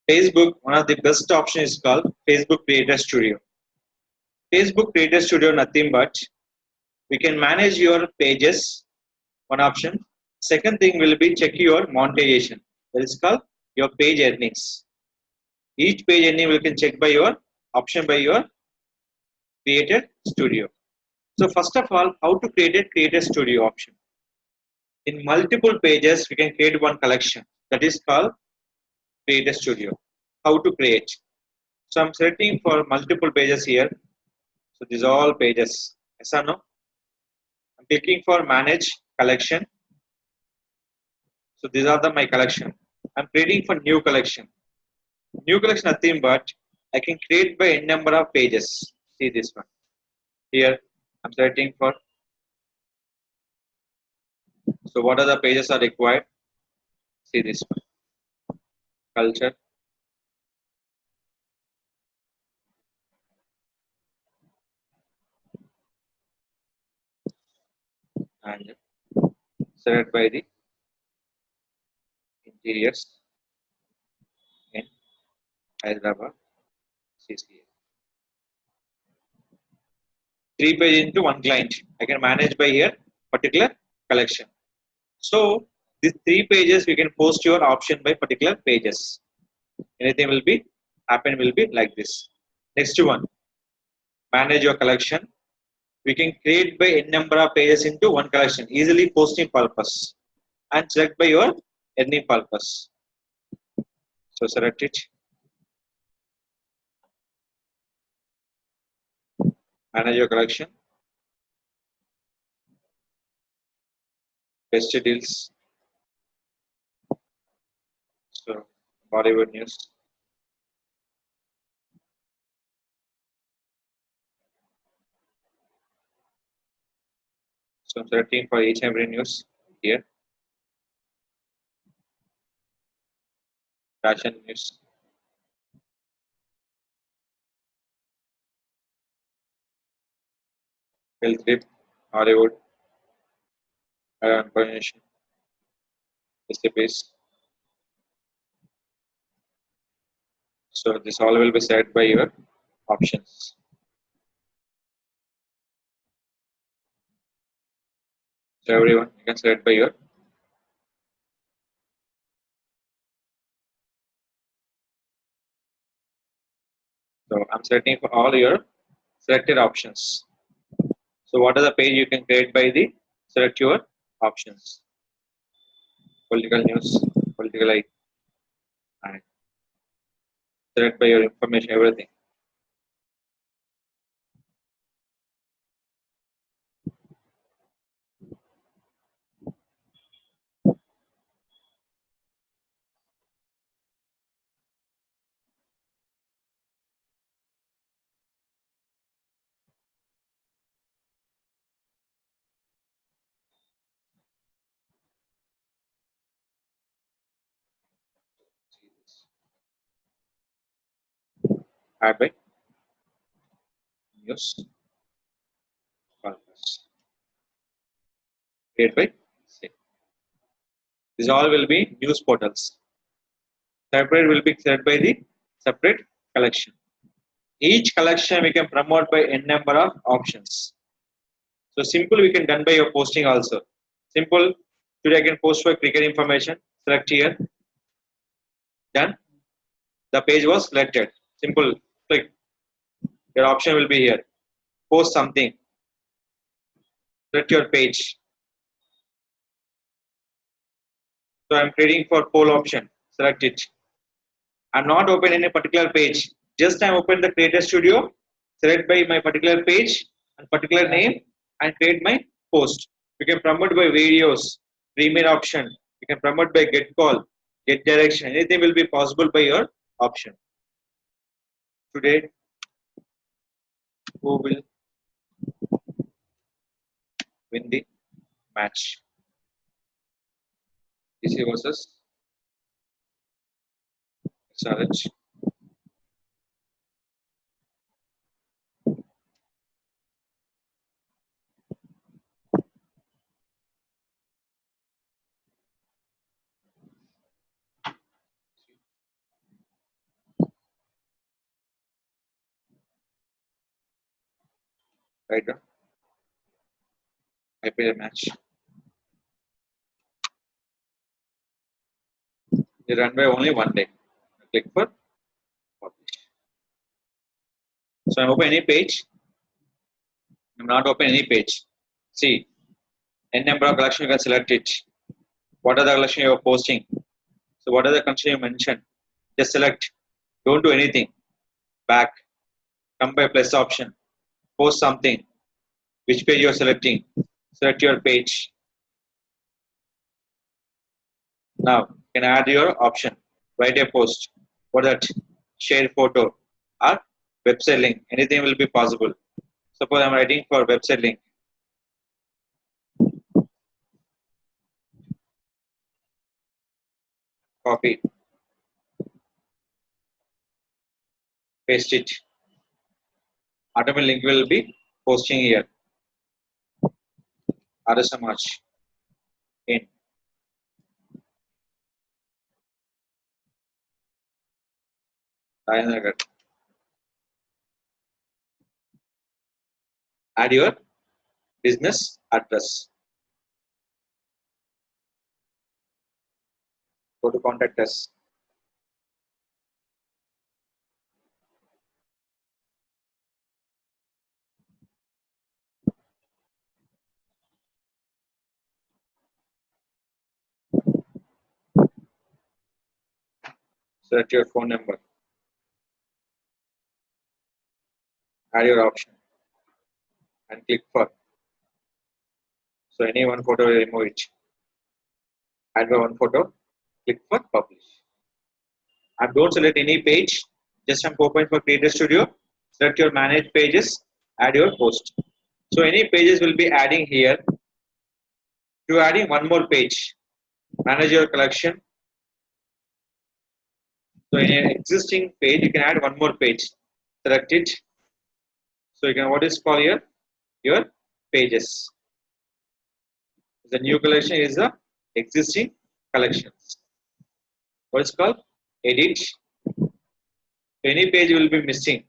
Facebook, one of the best options is called Facebook Creator Studio. Facebook Creator Studio, nothing but we can manage your pages, one option. Second thing will be check your monetization. That is called your page earnings. Each page earning we can check by your option by your Creator Studio. So first of all, how to create a Creator Studio option. In multiple pages, we can create one collection. That is called Creator Studio. How to create? So I'm selecting for multiple pages here. So these are all pages. Yes or no? I'm clicking for manage collection. So these are my collection. I'm creating for new collection. New collection nothing but I can create by n number of pages. See this one. Here I'm selecting for. So what are the pages are required? See this one. Culture. And select by the interiors in Hyderabad CCA. 3 pages into one client. I can manage by here particular collection. So these 3 pages we can post your option by particular pages. Anything will be happen will be like this. Next one, manage your collection. We can create by n number of pages into one collection, easily posting purpose, and select by your earning purpose. So select it. Manage your collection. Best deals. So Bollywood news. So I'm selecting for each and every news here. Fashion news. Health tip. Hollywood. Information. Recipes. So this all will be set by your options. So everyone you can select by your. So I'm selecting for all your selected options. So what are the page you can create by the select your options. Political news, political like, and select by your information everything. Add by news purpose. Create by save. These all will be news portals. Separate will be set by the separate collection. Each collection we can promote by n number of options. So simple we can done by your posting also. Simple. Today I can post for cricket information. Select here. Done. The page was selected. Simple. Click. Your option will be here. Post something. Select your page. So I'm creating for poll option. Select it. I'm not open any particular page. Just I'm open the Creator Studio. Select by my particular page and particular name and create my post. You can promote by videos, premier option. You can promote by get call, get direction. Anything will be possible by your option. Today, who will win the match? DC versus SRH. Right now, I pay a match. They run by only one day. Click for publish. So I open any page. I'm not open any page. See, n number of collection you can select it. What are the collection you are posting? So what are the collection you mentioned? Just select. Don't do anything. Back. Come by plus option. Post something. Which page you are selecting? Select your page. Now you can add your option. Write a post. For that, share photo or website link. Anything will be possible. Suppose I'm writing for website link. Copy. Paste it. Automatic link will be posting here. RSMH in. Add your business address. Go to contact us. Select your phone number. Add your option and click for. So any one photo will remove it. Add one photo. Click for publish. And don't select any page. Just I'm open for Creator Studio. Select your manage pages. Add your post. So any pages will be adding here. To adding one more page. Manage your collection. So in an existing page, you can add one more page. Select it. So you can what is called here your pages. The new collection is the existing collections. What is called edit. Any page will be missing.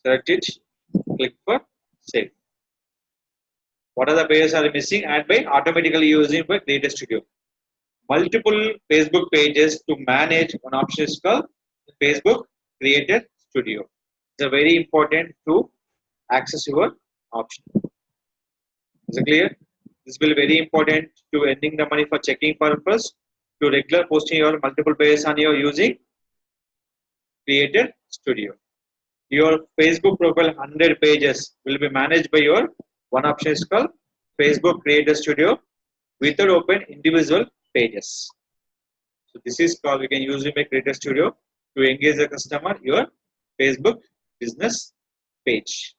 Select it. Click for save. What are the pages are missing? Add by automatically using by Creator Studio. Multiple Facebook pages to manage. One option is called Facebook Creator Studio. It's a very important to access your option. Is it clear? This will be very important to earning the money for checking purpose, to regular posting your multiple pages on your using Creator Studio. Your Facebook profile 100 pages will be managed by your one option is called Facebook Creator Studio without open individual pages. So this is called we can use it by Creator Studio to engage the customer your Facebook business page.